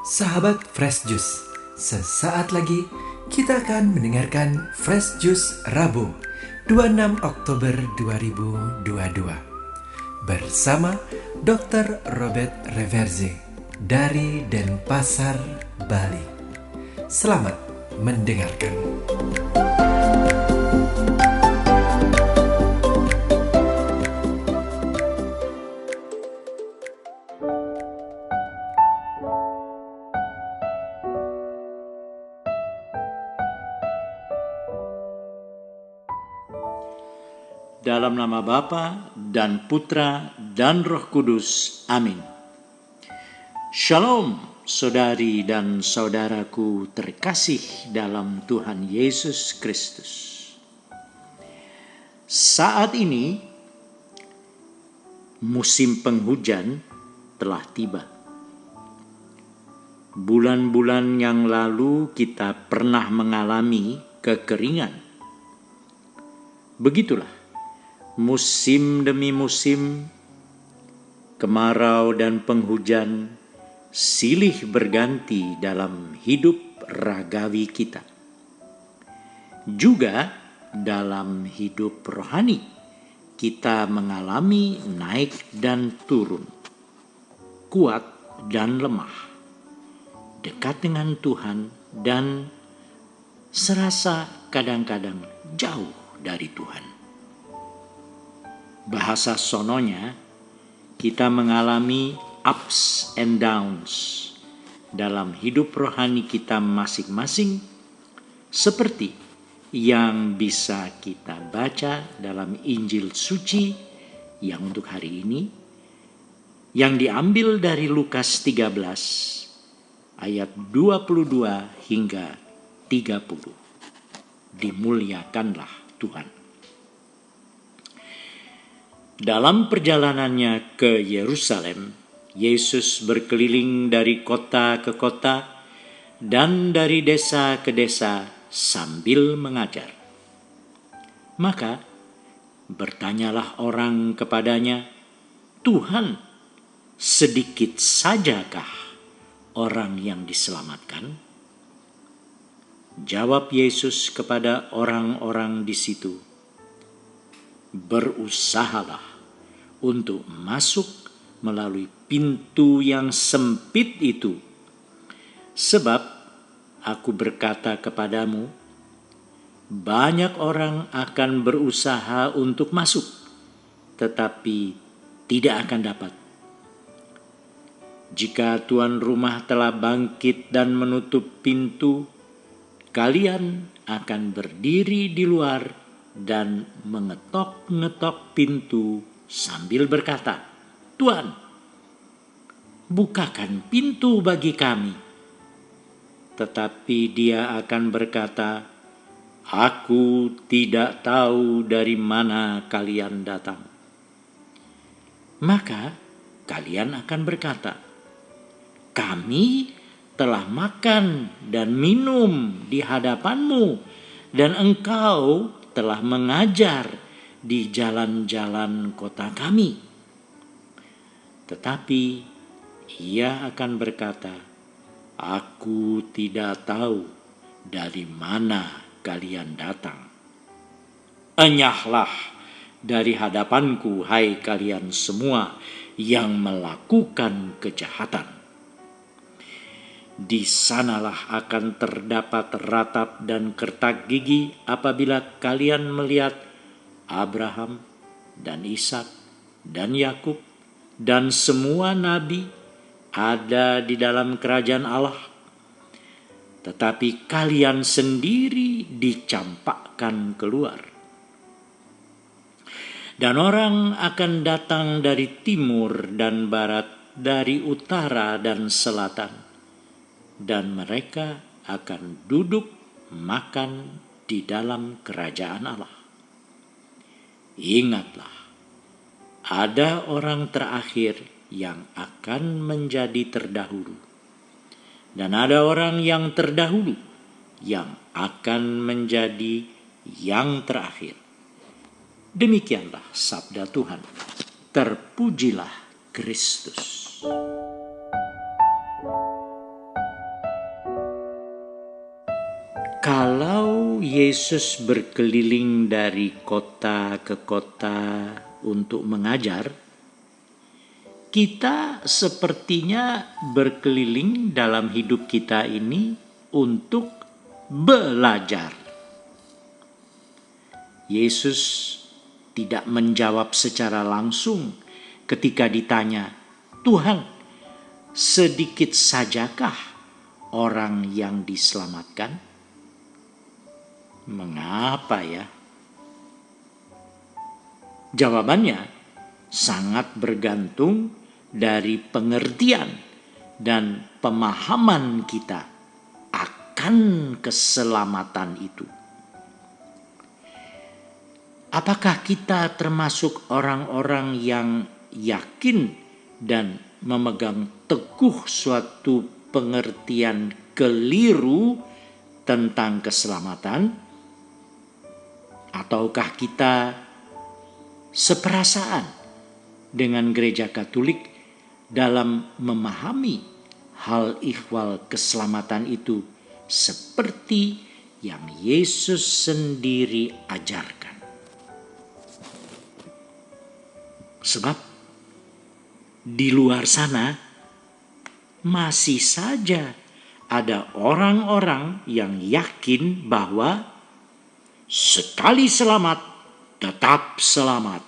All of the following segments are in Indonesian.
Sahabat Fresh Juice, sesaat lagi kita akan mendengarkan Fresh Juice Rabu 26 Oktober 2022 bersama Dr. Robert Reverze dari Denpasar, Bali. Selamat mendengarkan. Dalam nama Bapa dan Putra dan Roh Kudus. Amin. Shalom saudari dan saudaraku terkasih dalam Tuhan Yesus Kristus. Saat ini musim penghujan telah tiba. Bulan-bulan yang lalu kita pernah mengalami kekeringan. Begitulah. Musim demi musim, kemarau dan penghujan silih berganti dalam hidup ragawi kita. Juga dalam hidup rohani, kita mengalami naik dan turun, kuat dan lemah, dekat dengan Tuhan dan serasa kadang-kadang jauh dari Tuhan. Bahasa sononya, kita mengalami ups and downs dalam hidup rohani kita masing-masing, seperti yang bisa kita baca dalam Injil Suci yang untuk hari ini, yang diambil dari Lukas 13 ayat 22 hingga 30. Dimuliakanlah Tuhan. Dalam perjalanannya ke Yerusalem, Yesus berkeliling dari kota ke kota dan dari desa ke desa sambil mengajar. Maka bertanyalah orang kepadanya, "Tuhan, sedikit sajakah orang yang diselamatkan?" Jawab Yesus kepada orang-orang di situ, "Berusahalah untuk masuk melalui pintu yang sempit itu. Sebab aku berkata kepadamu, banyak orang akan berusaha untuk masuk, tetapi tidak akan dapat. Jika tuan rumah telah bangkit dan menutup pintu, kalian akan berdiri di luar dan mengetok-ngetok pintu sambil berkata, 'Tuan, bukakan pintu bagi kami.' Tetapi dia akan berkata, 'Aku tidak tahu dari mana kalian datang.' Maka kalian akan berkata, 'Kami telah makan dan minum di hadapanmu, dan engkau telah mengajar di jalan-jalan kota kami.' Tetapi ia akan berkata, 'Aku tidak tahu dari mana kalian datang. Enyahlah dari hadapanku, hai kalian semua yang melakukan kejahatan.' Di sanalah akan terdapat ratap dan kertak gigi apabila kalian melihat Abraham dan Ishak dan Yakub dan semua nabi ada di dalam kerajaan Allah, tetapi kalian sendiri dicampakkan keluar. Dan orang akan datang dari timur dan barat, dari utara dan selatan, dan mereka akan duduk makan di dalam kerajaan Allah. Ingatlah, ada orang terakhir yang akan menjadi terdahulu, dan ada orang yang terdahulu yang akan menjadi yang terakhir." Demikianlah sabda Tuhan. Terpujilah Kristus. Kalau Yesus berkeliling dari kota ke kota untuk mengajar, kita sepertinya berkeliling dalam hidup kita ini untuk belajar. Yesus tidak menjawab secara langsung ketika ditanya, "Tuhan, sedikit sajakah orang yang diselamatkan?" Mengapa ya? Jawabannya sangat bergantung dari pengertian dan pemahaman kita akan keselamatan itu. Apakah kita termasuk orang-orang yang yakin dan memegang teguh suatu pengertian keliru tentang keselamatan? Ataukah kita seperasaan dengan gereja Katolik dalam memahami hal ihwal keselamatan itu seperti yang Yesus sendiri ajarkan? Sebab di luar sana masih saja ada orang-orang yang yakin bahwa sekali selamat tetap selamat.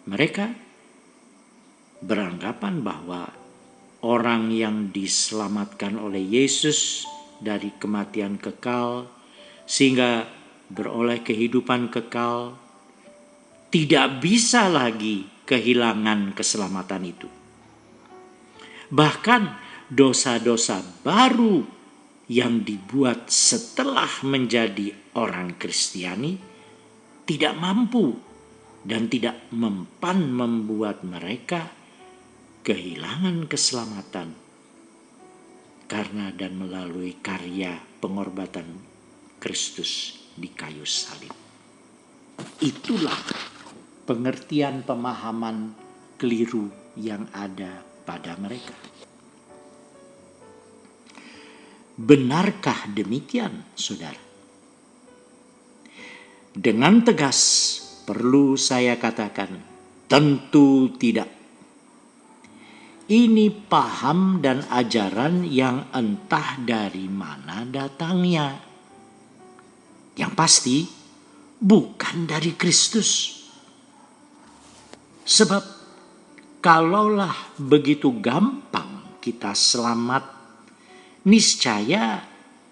Mereka beranggapan bahwa orang yang diselamatkan oleh Yesus dari kematian kekal sehingga beroleh kehidupan kekal tidak bisa lagi kehilangan keselamatan itu. Bahkan dosa-dosa baru yang dibuat setelah menjadi orang Kristiani tidak mampu dan tidak mempan membuat mereka kehilangan keselamatan karena dan melalui karya pengorbanan Kristus di kayu salib. Itulah pengertian pemahaman keliru yang ada pada mereka. Benarkah demikian, saudara? Dengan tegas perlu saya katakan, tentu tidak. Ini paham dan ajaran yang entah dari mana datangnya. Yang pasti bukan dari Kristus. Sebab kalaulah begitu gampang kita selamat, niscaya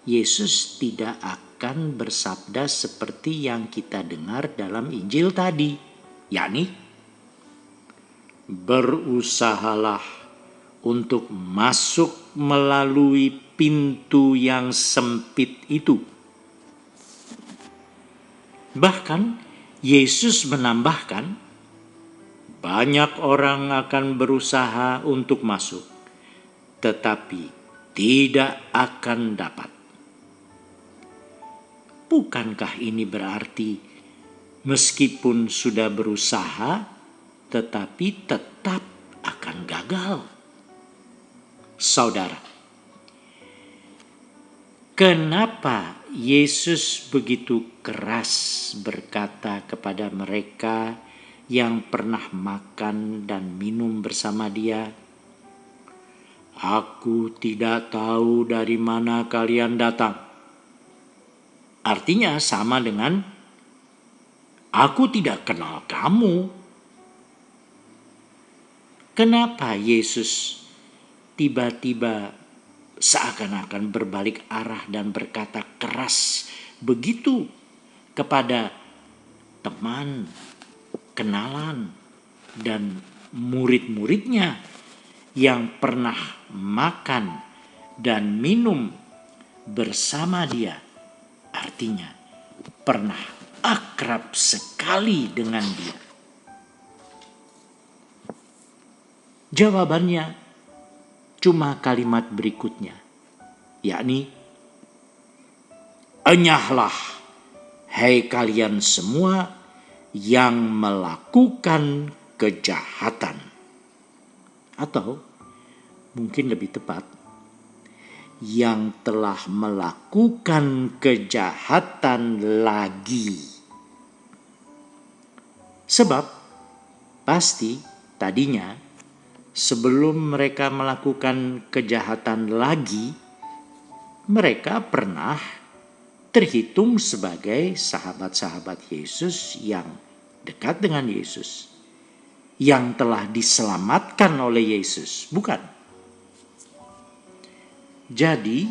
Yesus tidak akan bersabda seperti yang kita dengar dalam Injil tadi, yakni berusahalah untuk masuk melalui pintu yang sempit itu. Bahkan Yesus menambahkan, banyak orang akan berusaha untuk masuk, tetapi tidak akan dapat. Bukankah ini berarti meskipun sudah berusaha, tetapi tetap akan gagal? Saudara, kenapa Yesus begitu keras berkata kepada mereka yang pernah makan dan minum bersama Dia, "Aku tidak tahu dari mana kalian datang." Artinya sama dengan, "Aku tidak kenal kamu." Kenapa Yesus tiba-tiba seakan-akan berbalik arah dan berkata keras begitu kepada teman, kenalan, dan murid-muridnya yang pernah makan dan minum bersama Dia? Artinya pernah akrab sekali dengan Dia. Jawabannya cuma kalimat berikutnya, yakni, "Enyahlah, hai kalian semua yang melakukan kejahatan." Atau mungkin lebih tepat, yang telah melakukan kejahatan lagi. Sebab pasti tadinya sebelum mereka melakukan kejahatan lagi, mereka pernah terhitung sebagai sahabat-sahabat Yesus yang dekat dengan Yesus, yang telah diselamatkan oleh Yesus, bukan? Jadi,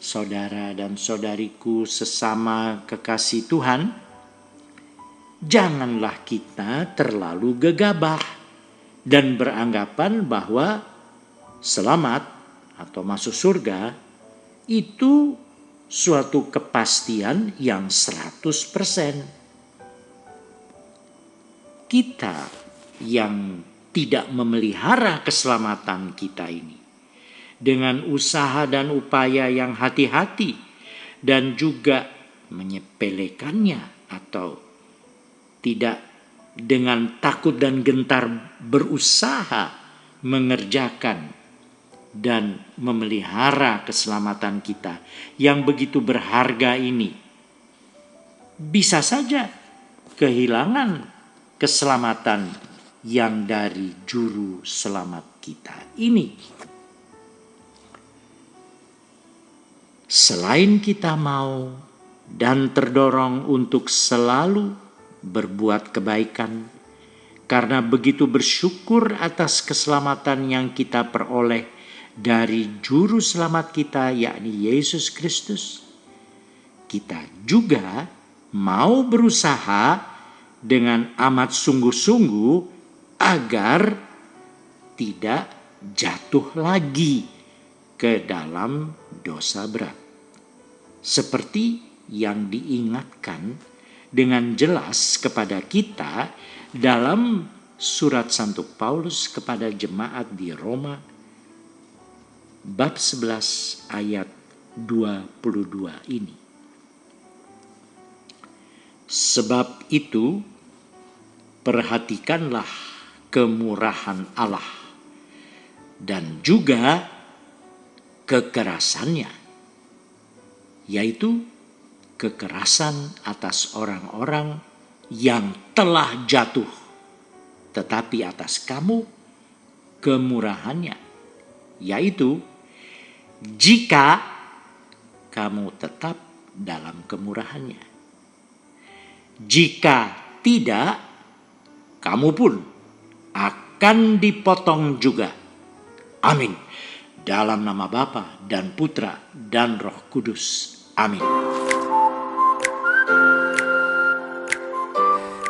saudara dan saudariku sesama kekasih Tuhan, janganlah kita terlalu gegabah dan beranggapan bahwa selamat atau masuk surga itu suatu kepastian yang 100%. Kita yang tidak memelihara keselamatan kita ini dengan usaha dan upaya yang hati-hati dan juga menyepelekannya atau tidak dengan takut dan gentar berusaha mengerjakan dan memelihara keselamatan kita yang begitu berharga ini, bisa saja kehilangan keselamatan yang dari juru selamat kita ini. Selain kita mau dan terdorong untuk selalu berbuat kebaikan, karena begitu bersyukur atas keselamatan yang kita peroleh dari juru selamat kita, yakni Yesus Kristus, kita juga mau berusaha dengan amat sungguh-sungguh agar tidak jatuh lagi ke dalam dosa berat. Seperti yang diingatkan dengan jelas kepada kita dalam surat Santo Paulus kepada jemaat di Roma bab 11 ayat 22 ini. Sebab itu perhatikanlah kemurahan Allah dan juga kekerasannya, yaitu kekerasan atas orang-orang yang telah jatuh, tetapi atas kamu kemurahannya, yaitu jika kamu tetap dalam kemurahannya. Jika tidak, kamu pun akan dipotong juga. Amin. Dalam nama Bapa dan Putra dan Roh Kudus. Amin.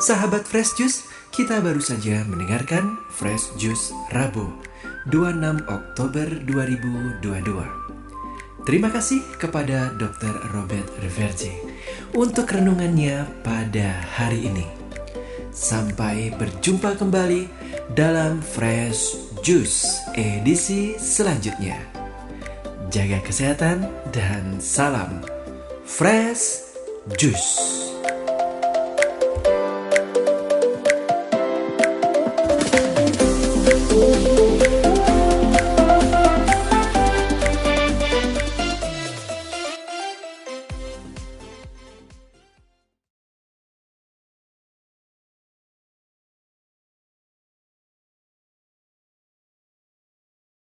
Sahabat Fresh Juice, kita baru saja mendengarkan Fresh Juice Rabu 26 Oktober 2022. Terima kasih kepada Dr. Robert Reverje untuk renungannya pada hari ini. Sampai berjumpa kembali dalam Fresh Juice edisi selanjutnya. Jaga kesehatan dan salam Fresh Juice.